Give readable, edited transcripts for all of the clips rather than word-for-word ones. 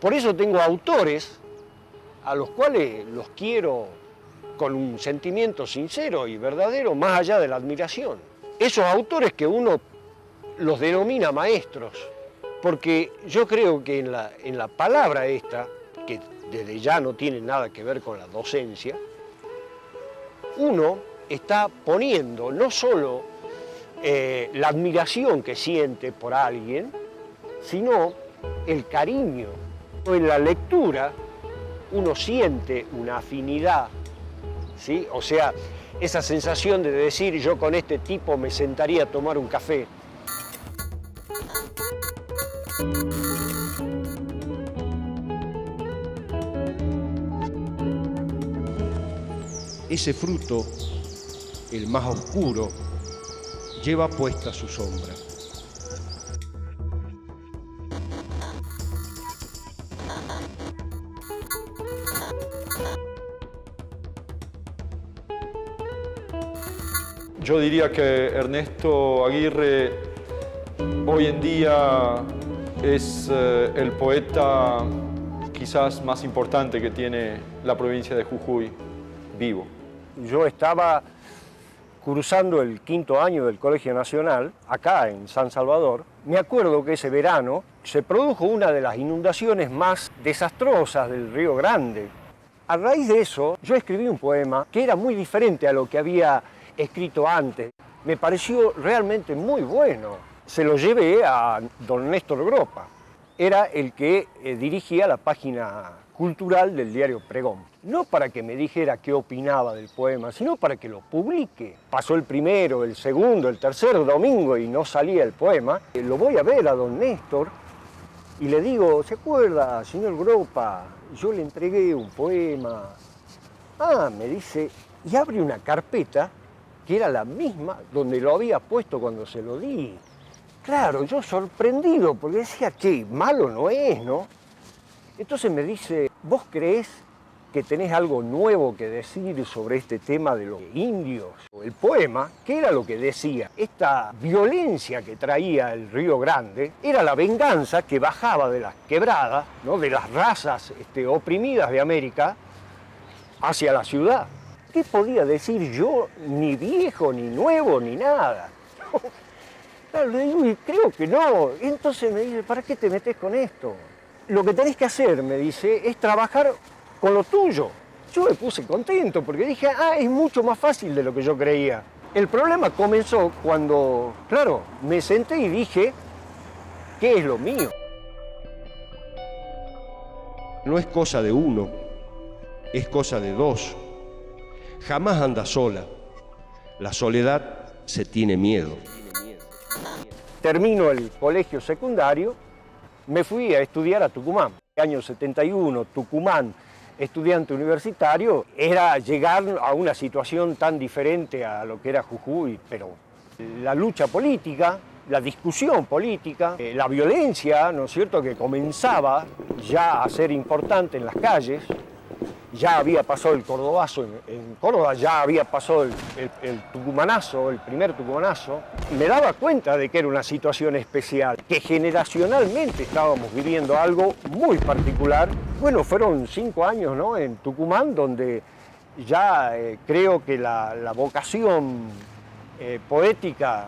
Por eso tengo autores a los cuales los quiero con un sentimiento sincero y verdadero, más allá de la admiración. Esos autores que uno los denomina maestros, porque yo creo que en la palabra esta, que desde ya no tiene nada que ver con la docencia, uno está poniendo no solo la admiración que siente por alguien, sino el cariño. En la lectura uno siente una afinidad, ¿sí? O sea, esa sensación de decir yo con este tipo me sentaría a tomar un café. Ese fruto, el más oscuro, lleva puesta su sombra. Yo diría que Ernesto Aguirre hoy en día es el poeta quizás más importante que tiene la provincia de Jujuy vivo. Yo estaba cursando el 5º año del Colegio Nacional, acá en San Salvador. Me acuerdo que ese verano se produjo una de las inundaciones más desastrosas del Río Grande. A raíz de eso, yo escribí un poema que era muy diferente a lo que había escrito antes. Me pareció realmente muy bueno. Se lo llevé a don Néstor Gropa. Era el que dirigía la página cultural del diario Pregón. No para que me dijera qué opinaba del poema, sino para que lo publique. Pasó el primero, el segundo, el tercer domingo y no salía el poema. Lo voy a ver a don Néstor y le digo, ¿se acuerda, señor Gropa? Yo le entregué un poema. Ah, me dice, y abre una carpeta que era la misma donde lo había puesto cuando se lo di. Claro, yo sorprendido, porque decía, che, malo no es, ¿no? Entonces me dice, ¿vos creés que tenés algo nuevo que decir sobre este tema de los indios? El poema, ¿qué era lo que decía? Esta violencia que traía el Río Grande era la venganza que bajaba de las quebradas, ¿no? De las razas oprimidas de América hacia la ciudad. ¿Qué podía decir yo, ni viejo, ni nuevo, ni nada? Claro, le digo, y creo que no. Entonces me dice, ¿para qué te metes con esto? Lo que tenés que hacer, me dice, es trabajar con lo tuyo. Yo me puse contento porque dije, es mucho más fácil de lo que yo creía. El problema comenzó cuando, claro, me senté y dije, ¿qué es lo mío? No es cosa de uno, es cosa de dos. Jamás anda sola. La soledad se tiene miedo. Termino el colegio secundario, me fui a estudiar a Tucumán. Año 71, Tucumán, estudiante universitario, era llegar a una situación tan diferente a lo que era Jujuy, pero la lucha política, la discusión política, la violencia, ¿no es cierto?, que comenzaba ya a ser importante en las calles. Ya había pasado el cordobazo en Córdoba, ya había pasado el tucumanazo, el primer tucumanazo. Me daba cuenta de que era una situación especial, que generacionalmente estábamos viviendo algo muy particular. Bueno, fueron 5 años, ¿no?, en Tucumán, donde ya creo que la vocación poética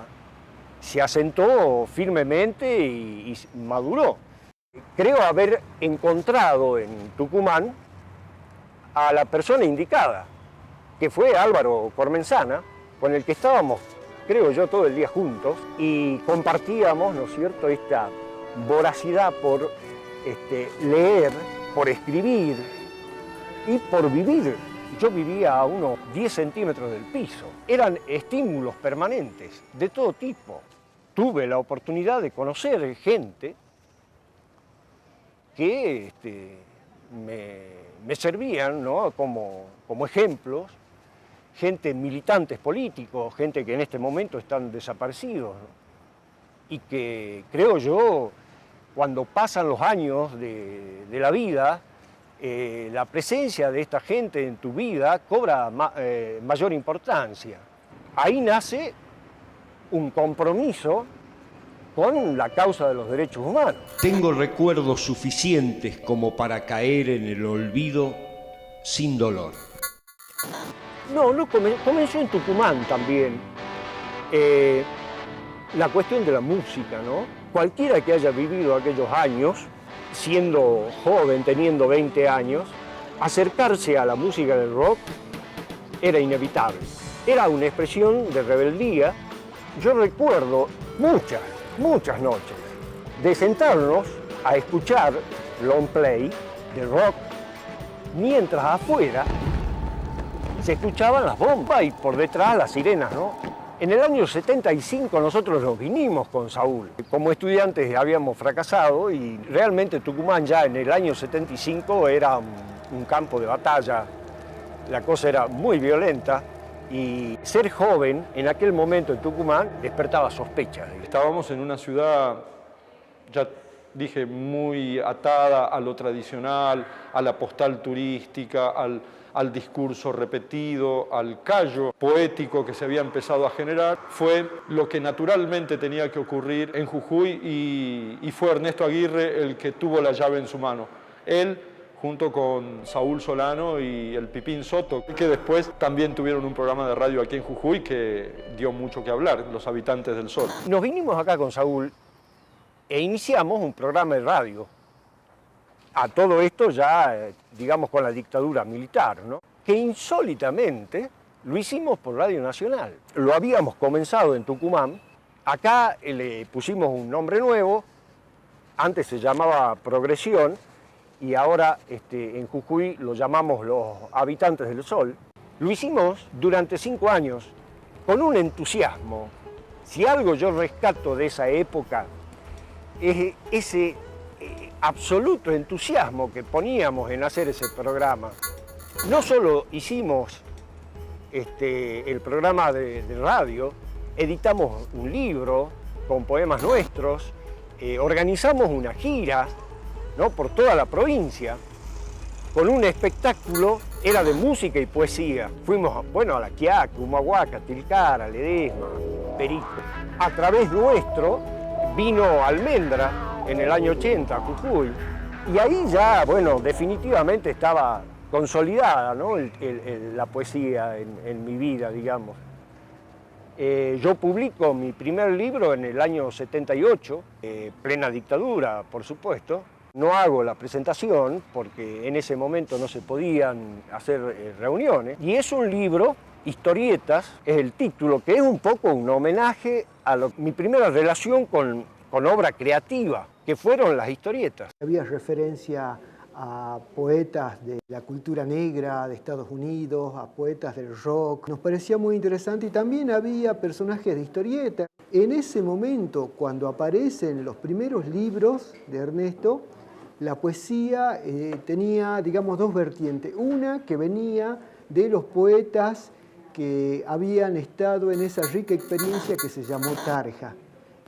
se asentó firmemente y maduró. Creo haber encontrado en Tucumán a la persona indicada, que fue Álvaro Cormenzana, con el que estábamos, creo yo, todo el día juntos y compartíamos, ¿no es cierto?, esta voracidad por leer, por escribir y por vivir. Yo vivía a unos 10 centímetros del piso. Eran estímulos permanentes de todo tipo. Tuve la oportunidad de conocer gente que me servían, ¿no?, como ejemplos, gente militantes políticos, gente que en este momento están desaparecidos, ¿no?, y que creo yo, cuando pasan los años de la vida, la presencia de esta gente en tu vida cobra mayor importancia. Ahí nace un compromiso con la causa de los derechos humanos. Tengo recuerdos suficientes como para caer en el olvido sin dolor. No, comenzó en Tucumán también. La cuestión de la música, ¿no? Cualquiera que haya vivido aquellos años, siendo joven, teniendo 20 años, acercarse a la música del rock era inevitable. Era una expresión de rebeldía. Yo recuerdo muchas noches de sentarnos a escuchar long play de rock, mientras afuera se escuchaban las bombas y por detrás las sirenas, ¿no? En el año 75 nosotros nos vinimos con Saúl. Como estudiantes habíamos fracasado y realmente Tucumán ya en el año 75 era un campo de batalla. La cosa era muy violenta y ser joven en aquel momento en Tucumán despertaba sospechas. Estábamos en una ciudad, ya dije, muy atada a lo tradicional, a la postal turística, al discurso repetido, al callo poético que se había empezado a generar. Fue lo que naturalmente tenía que ocurrir en Jujuy y fue Ernesto Aguirre el que tuvo la llave en su mano. Él, junto con Saúl Solano y el Pipín Soto, que después también tuvieron un programa de radio aquí en Jujuy que dio mucho que hablar, Los Habitantes del Sol. Nos vinimos acá con Saúl e iniciamos un programa de radio. A todo esto ya, digamos, con la dictadura militar, ¿no? Que insólitamente lo hicimos por Radio Nacional. Lo habíamos comenzado en Tucumán, acá le pusimos un nombre nuevo, antes se llamaba Progresión, y ahora en Jujuy lo llamamos Los Habitantes del Sol. Lo hicimos durante 5 años con un entusiasmo. Si algo yo rescato de esa época es ese absoluto entusiasmo que poníamos en hacer ese programa. No solo hicimos el programa de radio, editamos un libro con poemas nuestros, organizamos una gira, ¿no?, por toda la provincia, con un espectáculo, era de música y poesía. Fuimos, bueno, a La Quiaca, Humahuaca, Tilcara, Ledesma, Perico. A través nuestro vino Almendra en el año 80 a Jujuy, y ahí ya, bueno, definitivamente estaba consolidada, ¿no?, la poesía en mi vida, digamos. Yo publico mi primer libro en el año 78, plena dictadura, por supuesto. No hago la presentación porque en ese momento no se podían hacer reuniones. Y es un libro, Historietas, es el título, que es un poco un homenaje a mi primera relación con obra creativa, que fueron las historietas. Había referencia a poetas de la cultura negra de Estados Unidos, a poetas del rock. Nos parecía muy interesante y también había personajes de historietas. En ese momento, cuando aparecen los primeros libros de Ernesto, la poesía tenía, digamos, 2 vertientes. Una que venía de los poetas que habían estado en esa rica experiencia que se llamó Tarja.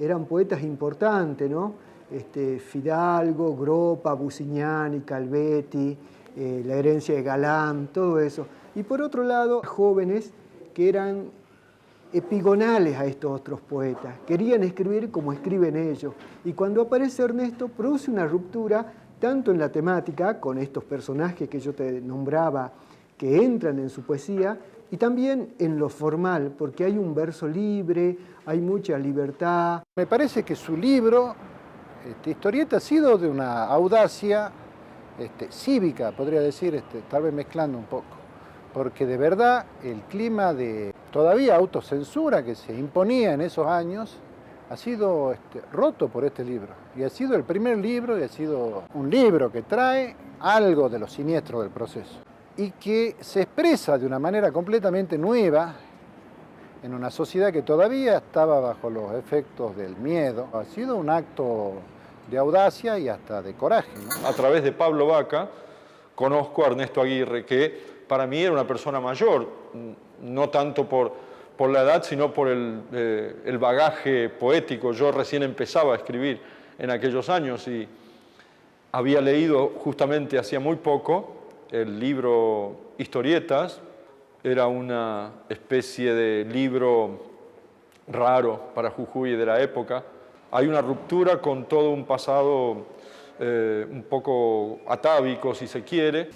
Eran poetas importantes, ¿no? Fidalgo, Gropa, Busignani, Calvetti, La herencia de Galán, todo eso. Y por otro lado, jóvenes que eran epigonales a estos otros poetas, querían escribir como escriben ellos. Y cuando aparece Ernesto, produce una ruptura tanto en la temática, con estos personajes que yo te nombraba, que entran en su poesía, y también en lo formal, porque hay un verso libre, hay mucha libertad. Me parece que su libro, Historieta, ha sido de una audacia cívica, podría decir, tal vez mezclando un poco, porque de verdad el clima de todavía autocensura que se imponía en esos años ha sido roto por este libro. Y ha sido el primer libro y ha sido un libro que trae algo de lo siniestro del proceso y que se expresa de una manera completamente nueva en una sociedad que todavía estaba bajo los efectos del miedo. Ha sido un acto de audacia y hasta de coraje, ¿no? A través de Pablo Vaca conozco a Ernesto Aguirre, que para mí era una persona mayor, no tanto por la edad, sino por el bagaje poético. Yo recién empezaba a escribir en aquellos años y había leído justamente hacía muy poco el libro Historietas. Era una especie de libro raro para Jujuy de la época, Hay una ruptura con todo un pasado un poco atávico, si se quiere.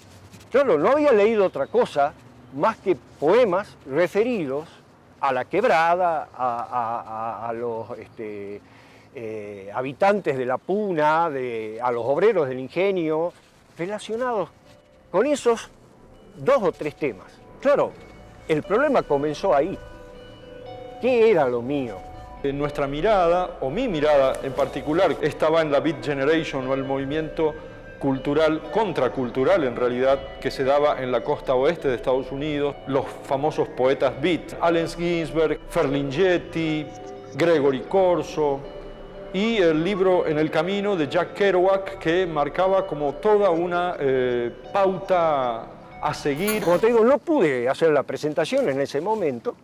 Claro, no había leído otra cosa más que poemas referidos a la quebrada, a los habitantes de la puna, a los obreros del ingenio, relacionados con esos 2 o 3 temas. Claro, el problema comenzó ahí. ¿Qué era lo mío? Nuestra mirada, o mi mirada en particular, estaba en la Beat Generation, o el movimiento cultural, contracultural en realidad, que se daba en la costa oeste de Estados Unidos, los famosos poetas beat, Allen Ginsberg, Ferlinghetti, Gregory Corso, y el libro En el camino de Jack Kerouac, que marcaba como toda una pauta a seguir. Como te digo, no pude hacer la presentación en ese momento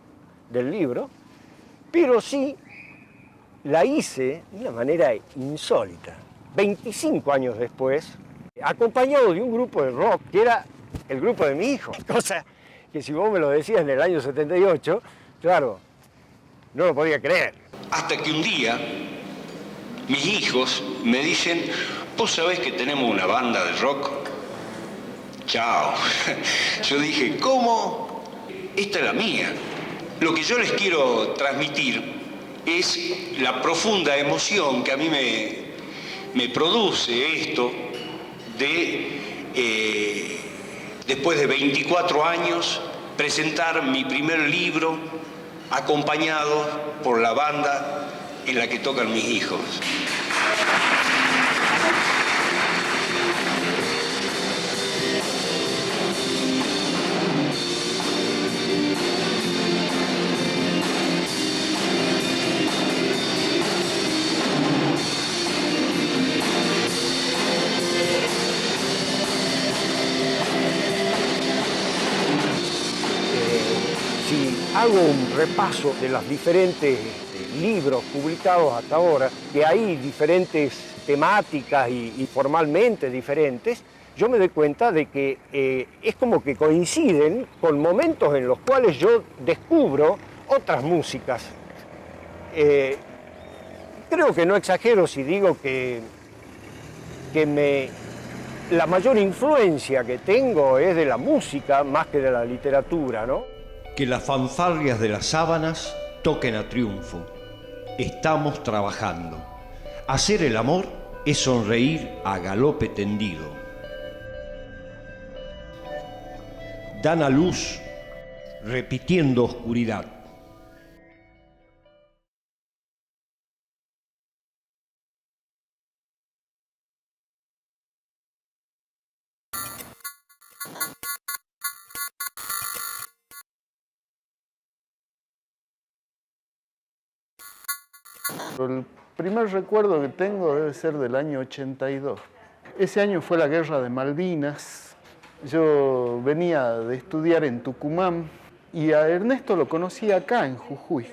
del libro, pero sí la hice de una manera insólita. 25 años después, acompañado de un grupo de rock que era el grupo de mi hijo. Cosa que si vos me lo decías en el año 78, claro, no lo podía creer. Hasta que un día mis hijos me dicen, ¿vos sabés que tenemos una banda de rock? Chao. Yo dije, ¿cómo? Esta es la mía. Lo que yo les quiero transmitir es la profunda emoción que a mí me produce esto de, después de 24 años, presentar mi primer libro acompañado por la banda en la que tocan mis hijos. Hago un repaso de los diferentes libros publicados hasta ahora, que hay diferentes temáticas y formalmente diferentes, yo me doy cuenta de que es como que coinciden con momentos en los cuales yo descubro otras músicas. Creo que no exagero si digo que la mayor influencia que tengo es de la música más que de la literatura, ¿no? Que las fanfarrias de las sábanas toquen a triunfo. Estamos trabajando. Hacer el amor es sonreír a galope tendido. Dan a luz repitiendo oscuridad. El primer recuerdo que tengo debe ser del año 82. Ese año fue la guerra de Malvinas. Yo venía de estudiar en Tucumán y a Ernesto lo conocí acá en Jujuy.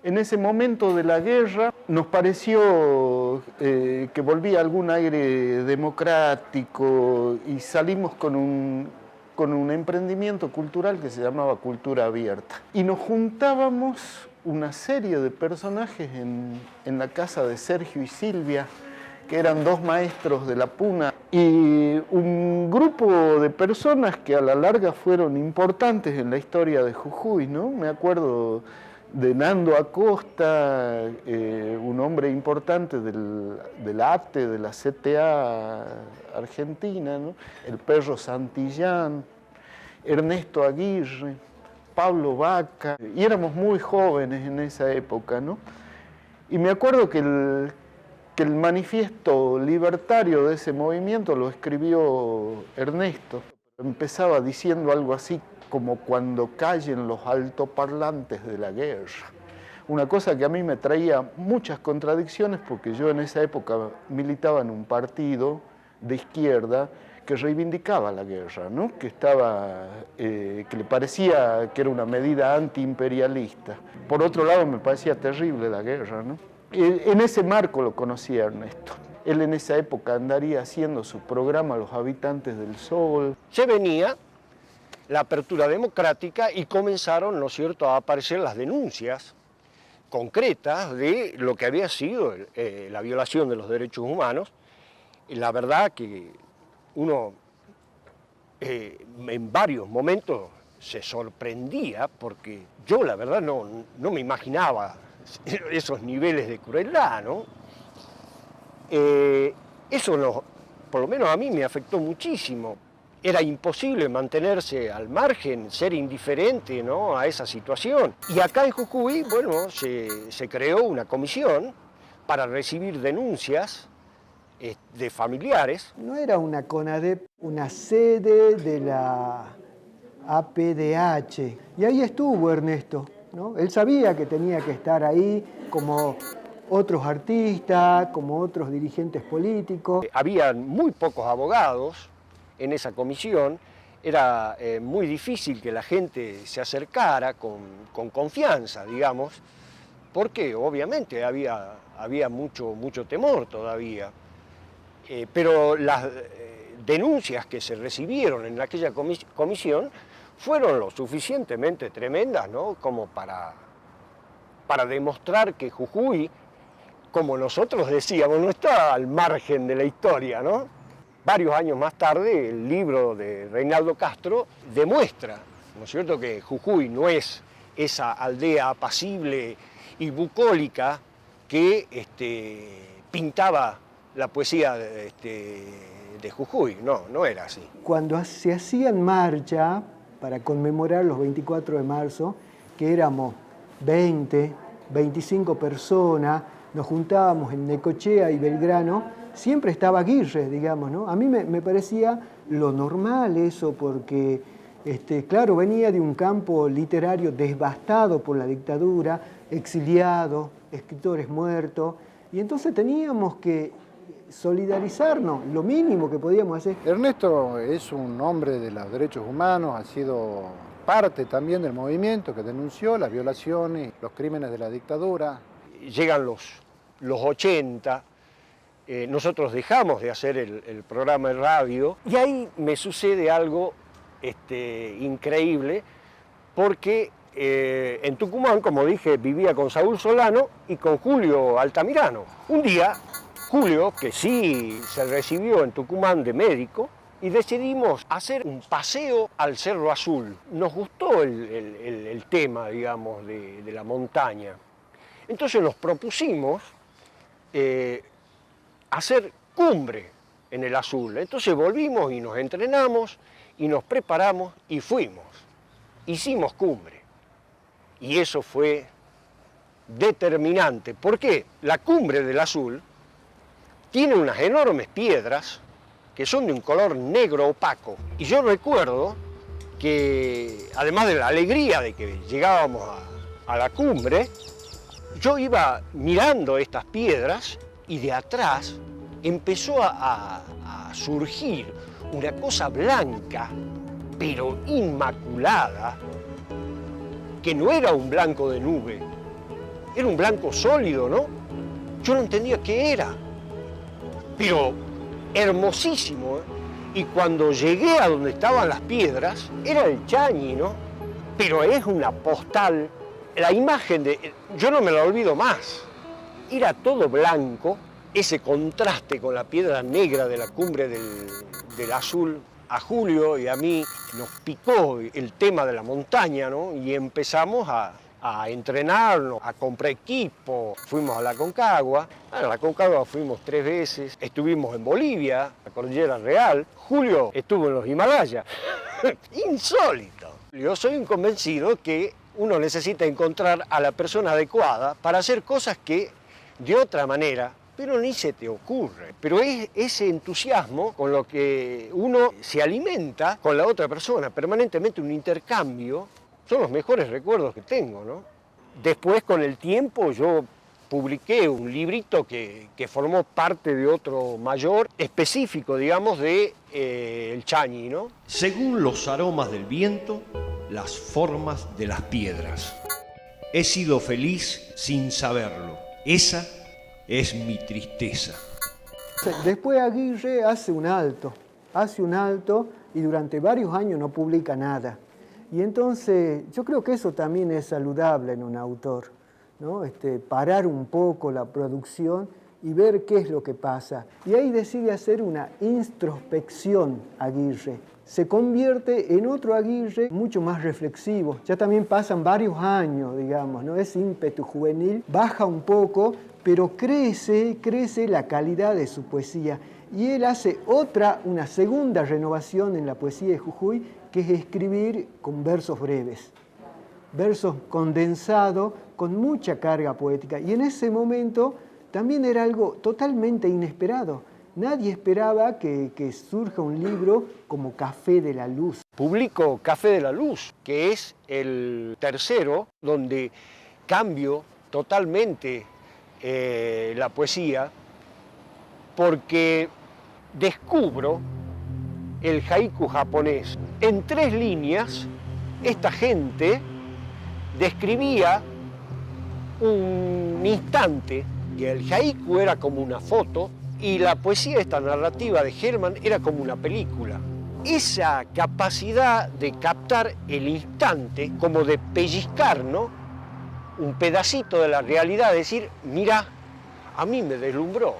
En ese momento de la guerra nos pareció que volvía algún aire democrático y salimos con un emprendimiento cultural que se llamaba Cultura Abierta. Y nos juntábamos una serie de personajes en la casa de Sergio y Silvia, que eran 2 maestros de la Puna, y un grupo de personas que a la larga fueron importantes en la historia de Jujuy, ¿no? Me acuerdo de Nando Acosta, un hombre importante del ATE, de la CTA argentina, ¿no? El Perro Santillán, Ernesto Aguirre, Pablo Vaca, y éramos muy jóvenes en esa época, ¿no? Y me acuerdo que el manifiesto libertario de ese movimiento lo escribió Ernesto. Empezaba diciendo algo así como cuando callen los altoparlantes de la guerra. Una cosa que a mí me traía muchas contradicciones porque yo en esa época militaba en un partido de izquierda que reivindicaba la guerra, ¿no? Que le parecía que era una medida antiimperialista. Por otro lado, me parecía terrible la guerra, ¿no? En ese marco lo conocí a Ernesto. Él en esa época andaría haciendo su programa Los Habitantes del Sol. Se venía la apertura democrática y comenzaron, ¿no es cierto?, a aparecer las denuncias concretas de lo que había sido la violación de los derechos humanos. Y la verdad que uno en varios momentos se sorprendía porque yo la verdad no me imaginaba esos niveles de crueldad, ¿no? Eso por lo menos a mí me afectó muchísimo. Era imposible mantenerse al margen, ser indiferente, ¿no?, a esa situación. Y acá en Jujuy, bueno, se creó una comisión para recibir denuncias de familiares. No era una CONADEP, una sede de la APDH. Y ahí estuvo Ernesto, ¿no? Él sabía que tenía que estar ahí como otros artistas, como otros dirigentes políticos. Había muy pocos abogados en esa comisión, era muy difícil que la gente se acercara con confianza, digamos, porque obviamente había mucho temor todavía. Pero las denuncias que se recibieron en aquella comisión fueron lo suficientemente tremendas, ¿no?, como para demostrar que Jujuy, como nosotros decíamos, no está al margen de la historia, ¿no? Varios años más tarde, el libro de Reinaldo Castro demuestra, ¿no es cierto?, que Jujuy no es esa aldea apacible y bucólica que pintaba la poesía de Jujuy. No era así. Cuando se hacían marcha para conmemorar los 24 de marzo, que éramos 20, 25 personas, nos juntábamos en Necochea y Belgrano, siempre estaba Aguirre, digamos, ¿no? A mí me parecía lo normal eso, porque, claro, venía de un campo literario devastado por la dictadura, exiliado, escritores muertos, y entonces teníamos que solidarizarnos, lo mínimo que podíamos hacer. Ernesto es un hombre de los derechos humanos, ha sido parte también del movimiento que denunció las violaciones, los crímenes de la dictadura. Llegan los 80, nosotros dejamos de hacer el programa de radio y ahí me sucede algo increíble, porque en Tucumán, como dije, vivía con Saúl Solano y con Julio Altamirano. Un día, Julio, que sí se recibió en Tucumán de médico, y decidimos hacer un paseo al Cerro Azul. Nos gustó el tema, digamos, de la montaña. Entonces nos propusimos hacer cumbre en el Azul. Entonces volvimos y nos entrenamos y nos preparamos y fuimos. Hicimos cumbre. Y eso fue determinante. ¿Por qué? La cumbre del Azul tiene unas enormes piedras que son de un color negro opaco. Y yo recuerdo que, además de la alegría de que llegábamos a la cumbre, yo iba mirando estas piedras y de atrás empezó a surgir una cosa blanca, pero inmaculada, que no era un blanco de nube, era un blanco sólido, ¿no? Yo no entendía qué era, pero hermosísimo, ¿eh? Y cuando llegué a donde estaban las piedras, era el Chañi, ¿no? Pero es una postal, la imagen yo no me la olvido más. Era todo blanco, ese contraste con la piedra negra de la cumbre del Azul. A Julio y a mí nos picó el tema de la montaña, ¿no? Y empezamos a entrenarnos, a comprar equipo. Fuimos a la Aconcagua. A la Aconcagua fuimos 3 veces. Estuvimos en Bolivia, la Cordillera Real. Julio estuvo en los Himalayas. Insólito. Yo soy un convencido que uno necesita encontrar a la persona adecuada para hacer cosas que de otra manera, pero ni se te ocurre. Pero es ese entusiasmo con lo que uno se alimenta con la otra persona, permanentemente un intercambio. Son los mejores recuerdos que tengo, ¿no? Después, con el tiempo, yo publiqué un librito que formó parte de otro mayor, específico, digamos, de el Chañi, ¿no? Según los aromas del viento, las formas de las piedras. He sido feliz sin saberlo. Esa es mi tristeza. Después Aguirre hace un alto y durante varios años no publica nada. Y entonces yo creo que eso también es saludable en un autor, ¿no? Parar un poco la producción y ver qué es lo que pasa. Y ahí decide hacer una introspección Aguirre. Se convierte en otro Aguirre mucho más reflexivo. Ya también pasan varios años, digamos, ¿no? Ese ímpetu juvenil baja un poco, pero crece la calidad de su poesía. Y él hace una segunda renovación en la poesía de Jujuy, que es escribir con versos breves, versos condensados, con mucha carga poética. Y en ese momento también era algo totalmente inesperado. Nadie esperaba que surja un libro como Café de la Luz. Publico Café de la Luz, que es el tercero, donde cambio totalmente la poesía, porque descubro el haiku japonés. En 3 líneas, esta gente describía un instante, que el haiku era como una foto, y la poesía, esta narrativa de Hermann, era como una película. Esa capacidad de captar el instante, como de pellizcar, ¿no?, un pedacito de la realidad, decir, mira, a mí me deslumbró,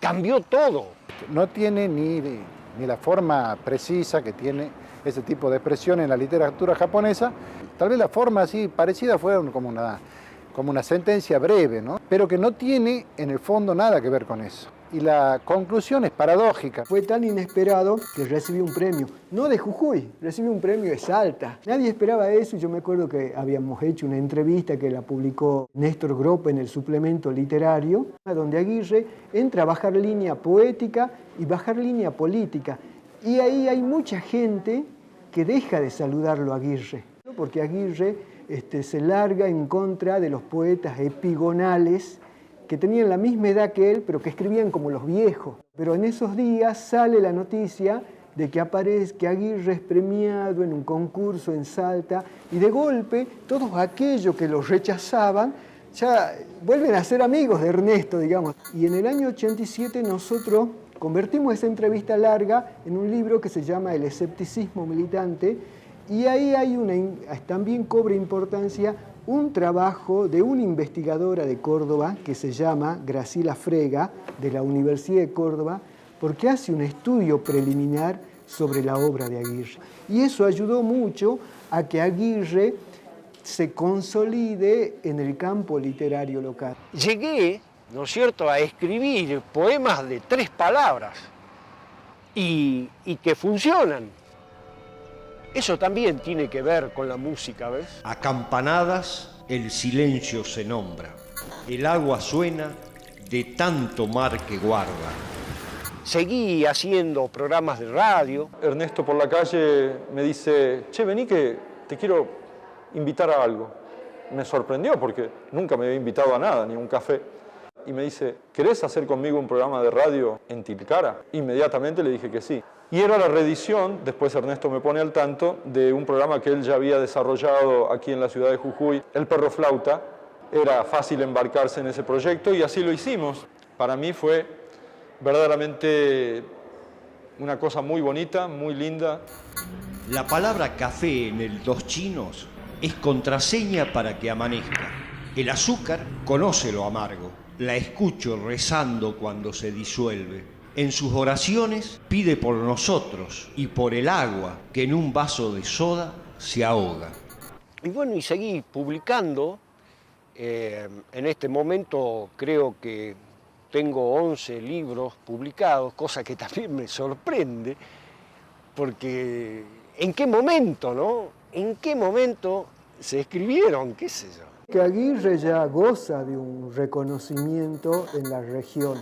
cambió todo. No tiene ni la forma precisa que tiene ese tipo de expresión en la literatura japonesa. Tal vez la forma así parecida fue como una sentencia breve, ¿no? Pero que no tiene en el fondo nada que ver con eso. Y la conclusión es paradójica. Fue tan inesperado que recibió un premio, no de Jujuy, recibió un premio de Salta. Nadie esperaba eso y yo me acuerdo que habíamos hecho una entrevista que la publicó Néstor Gropp en el suplemento literario, donde Aguirre entra a bajar línea poética y bajar línea política. Y ahí hay mucha gente que deja de saludarlo a Aguirre, ¿no? Porque Aguirre se larga en contra de los poetas epigonales que tenían la misma edad que él, pero que escribían como los viejos. Pero en esos días sale la noticia de que Aguirre es premiado en un concurso en Salta, y de golpe todos aquellos que lo rechazaban ya vuelven a ser amigos de Ernesto, digamos. Y en el año 87 nosotros convertimos esa entrevista larga en un libro que se llama El escepticismo militante, y ahí también cobra importancia un trabajo de una investigadora de Córdoba que se llama Graciela Frega, de la Universidad de Córdoba, porque hace un estudio preliminar sobre la obra de Aguirre. Y eso ayudó mucho a que Aguirre se consolide en el campo literario local. Llegué, ¿no es cierto?, a escribir poemas de 3 palabras y que funcionan. Eso también tiene que ver con la música, ¿ves? A campanadas el silencio se nombra. El agua suena de tanto mar que guarda. Seguí haciendo programas de radio. Ernesto por la calle me dice, che, vení que te quiero invitar a algo. Me sorprendió porque nunca me había invitado a nada, ni a un café. Y me dice, ¿querés hacer conmigo un programa de radio en Tilcara? Inmediatamente le dije que sí. Y era la reedición, después Ernesto me pone al tanto, de un programa que él ya había desarrollado aquí en la ciudad de Jujuy, El Perro Flauta. Era fácil embarcarse en ese proyecto y así lo hicimos. Para mí fue verdaderamente una cosa muy bonita, muy linda. La palabra café en el Dos Chinos es contraseña para que amanezca. El azúcar conoce lo amargo. La escucho rezando cuando se disuelve. En sus oraciones pide por nosotros y por el agua que en un vaso de soda se ahoga. Y bueno, y seguí publicando. En este momento creo que tengo 11 libros publicados, cosa que también me sorprende, porque ¿en qué momento, no? ¿En qué momento se escribieron? ¿Qué sé yo? Que Aguirre ya goza de un reconocimiento en la región.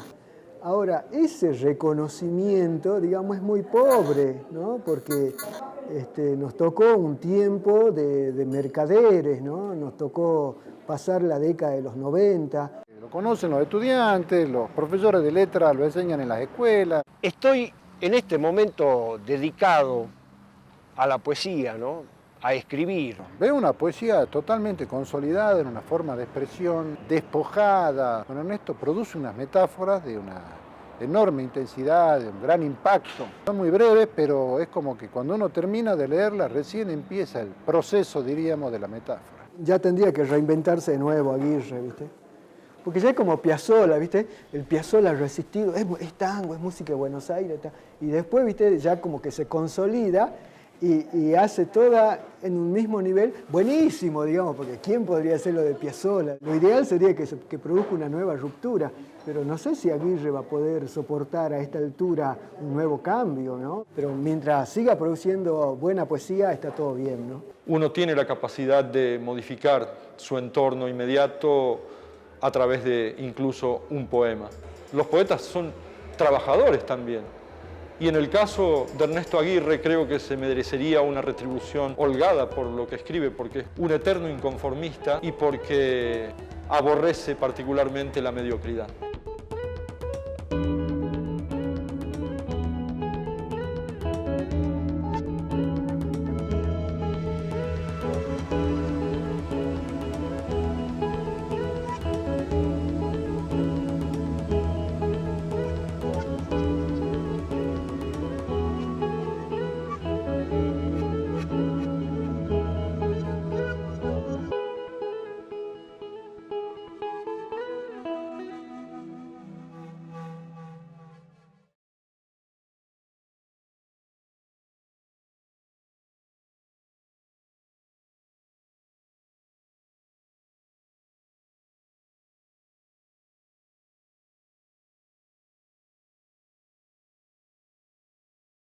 Ahora, ese reconocimiento, digamos, es muy pobre, ¿no? Porque nos tocó un tiempo de mercaderes, ¿no? Nos tocó pasar la década de los 90. Lo conocen los estudiantes, los profesores de letras lo enseñan en las escuelas. Estoy en este momento dedicado a la poesía, ¿no?, a escribir. Veo una poesía totalmente consolidada en una forma de expresión despojada. Bueno, Ernesto produce unas metáforas de una enorme intensidad, de un gran impacto. Son muy breves, pero es como que cuando uno termina de leerlas, recién empieza el proceso, diríamos, de la metáfora. ya tendría que reinventarse de nuevo Aguirre, ¿viste? Porque ya es como Piazzolla, ¿viste? El Piazzolla resistido, es tango, es música de Buenos Aires, y después, ¿viste? Ya como que se consolida y hace toda en un mismo nivel, buenísimo, digamos, porque ¿quién podría hacer lo de Piazzolla? Lo ideal sería que produzca una nueva ruptura, pero no sé si Aguirre va a poder soportar a esta altura un nuevo cambio, ¿no? Pero mientras siga produciendo buena poesía, está todo bien, ¿no? Uno tiene la capacidad de modificar su entorno inmediato a través de incluso un poema. Los poetas son trabajadores también. Y en el caso de Ernesto Aguirre creo que se merecería una retribución holgada por lo que escribe, porque es un eterno inconformista y porque aborrece particularmente la mediocridad.